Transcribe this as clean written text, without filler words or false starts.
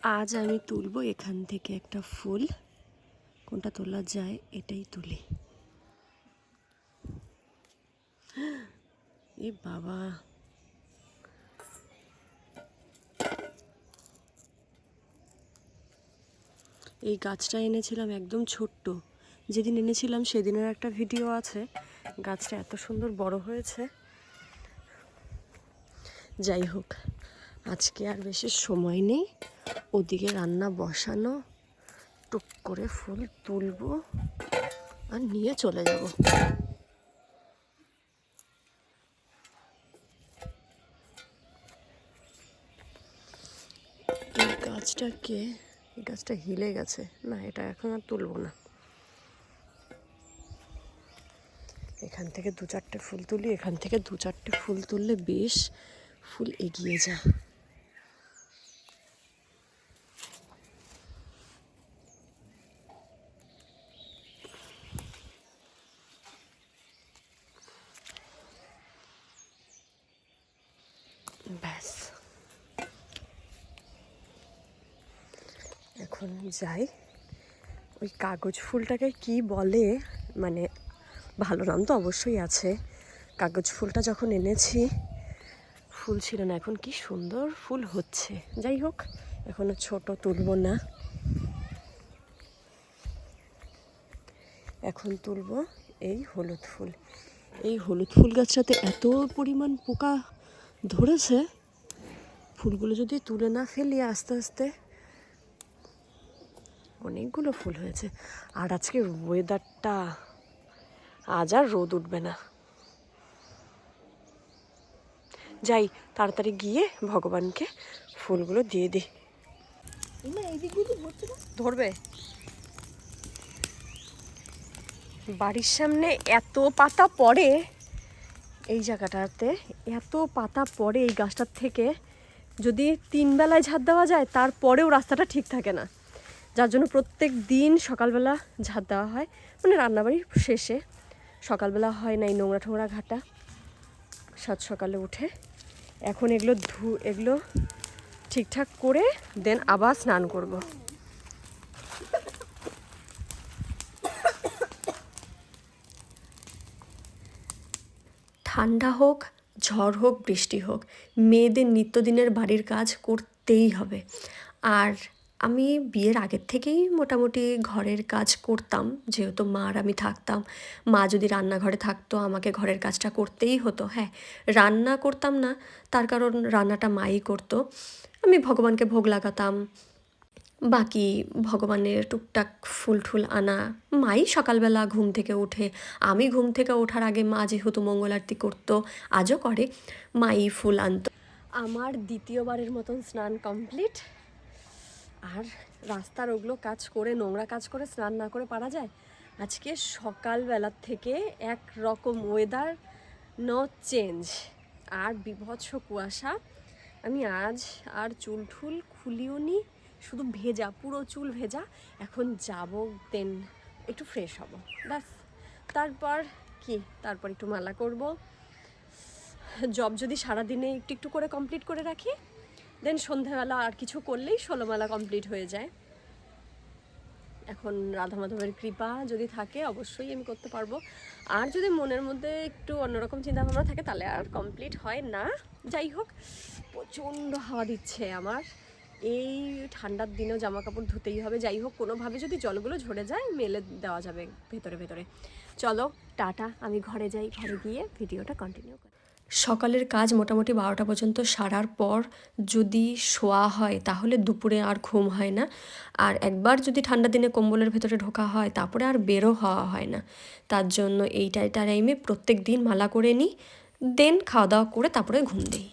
আজ আমি তুলবো এখান থেকে একটা ফুল। কোনটা তোলা যায় এটাই তুলি। এ বাবা, এই গাছটা এনেছিলাম একদম ছোট্ট। যেদিন এনেছিলাম সেদিনের একটা ভিডিও আছে। গাছটা এত সুন্দর বড় হয়েছে। যাই হোক, আজকে আর বেশি সময় নেই, ওদিকে রান্না বসানো, টুক করে ফুল তুলবো আর নিয়ে চলে যাব। এই গাছটা হিলে গেছে, না এটা এখন আর তুলবো না। এখান থেকে দু চারটে ফুল তুলি, এখান থেকে দু চারটে ফুল তুললে বেশ ফুল এগিয়ে যায়। ব্যাস, এখন যাই। ওই কাগজ ফুলটাকে কি বলে, মানে ভালো নাম তো অবশ্যই আছে। কাগজ ফুলটা যখন এনেছি ফুল ছিল না, এখন কি সুন্দর ফুল হচ্ছে। যাই হোক, এখনো ছোট, তুলবো না। এখন তুলবো এই হলুদ ফুল। এই হলুদ ফুল গাছটাতে এত পরিমাণ পোকা ধরেছে, ফুলগুলো যদি তুলে না ফেলি আস্তে আস্তে, অনেকগুলো ফুল হয়েছে। আর আজকে ওয়েদারটা, আজ আর রোদ উঠবে না। যাই তাড়াতাড়ি গিয়ে ভগবানকে ফুলগুলো দিয়ে দিই। ধরবে? বাড়ির সামনে এত পাতা পড়ে, এই জায়গাটাতে এত পাতা পড়ে এই গাছটার থেকে। যদি 3 বেলায় ঝাড় দেওয়া যায় তারপরেও রাস্তাটা ঠিক থাকে না, যার জন্য প্রত্যেক দিন সকালবেলা ঝাড় দেওয়া হয়। মানে রান্নাবাড়ির শেষে সকালবেলা হয় না এই নোংরা ঠোংরা ঘাটা, সাত সকালে উঠে। এখন এগুলো ঠিকঠাক করে দেন আবার স্নান করব। ঠান্ডা হোক, ঝড় হোক, বৃষ্টি হোক, মেয়েদের নিত্যদিনের বাড়ির কাজ করতেই হবে। আর আমি বিয়ের আগের থেকেই মোটামুটি ঘরের কাজ করতাম, যেহেতু মা আর আমি থাকতাম। মা যদি রান্নাঘরে থাকতো আমাকে ঘরের কাজটা করতেই হতো। হ্যাঁ, রান্না করতাম না, তার কারণ রান্নাটা মাই করতো। আমি ভগবানকে ভোগ লাগাতাম, বাকি ভগবানের টুকটাক ফুল ঠুল আনা মাই সকালবেলা ঘুম থেকে উঠে। আমি ঘুম থেকে ওঠার আগে মা যেহেতু মঙ্গল আরতি করতো, আজও করে, মাই ফুল আনতো। আমার দ্বিতীয়বারের মতন স্নান কমপ্লিট। আর রাস্তার ওগুলো কাজ করে, নোংরা কাজ করে স্নান না করে পারা যায়? আজকে সকালবেলার থেকে এক রকম ওয়েদার, নো চেঞ্জ, আর বিভৎস কুয়াশা। আমি আজ আর চুল ঠুল খুলিও নি, শুধু ভেজা, পুরো চুল ভেজা। এখন যাব, দেন একটু ফ্রেশ হব, ব্যাস। তারপর একটু মালা করব। জব যদি সারাদিনে একটু একটু করে কমপ্লিট করে রাখি, দেন সন্ধ্যাবেলা আর কিছু করলেই 16 মালা কমপ্লিট হয়ে যায়। এখন রাধা মাধবের কৃপা যদি থাকে অবশ্যই আমি করতে পারবো। আর যদি মনের মধ্যে একটু অন্যরকম চিন্তাভাবনা থাকে তাহলে আর কমপ্লিট হয় না। যাই হোক, প্রচণ্ড হাওয়া দিচ্ছে আমার। এই ঠান্ডার দিনেও জামা কাপড় ধুতেই হবে। যাই হোক, কোনোভাবে যদি জলগুলো ঝরে যায় মেলে দেওয়া যাবে ভেতরে ভেতরে। চলো টাটা, আমি ঘরে যাই, ঘরে গিয়ে ভিডিওটা কন্টিনিউ করি। সকালের কাজ মোটামুটি 12টা পর্যন্ত সারার পর যদি শোয়া হয় তাহলে দুপুরে আর ঘুম হয় না। আর একবার যদি ঠান্ডা দিনে কম্বলের ভেতরে ঢোকা হয় তারপরে আর বেরো হওয়া হয় না। তার জন্য এই টাইমে প্রত্যেক দিন মালা করে নিই, দেন খাওয়া দাওয়া করে তারপরে ঘুম দিই।